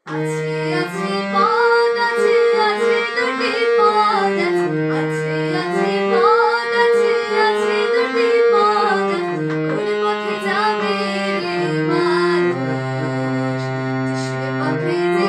আছে আছে পথ আছে আছে দুটি পথ আছে আছে আছে পথ আছে আছে দুটি পথ আছে কোন পথে যাবে রে মানুষ যিশুর পথে যে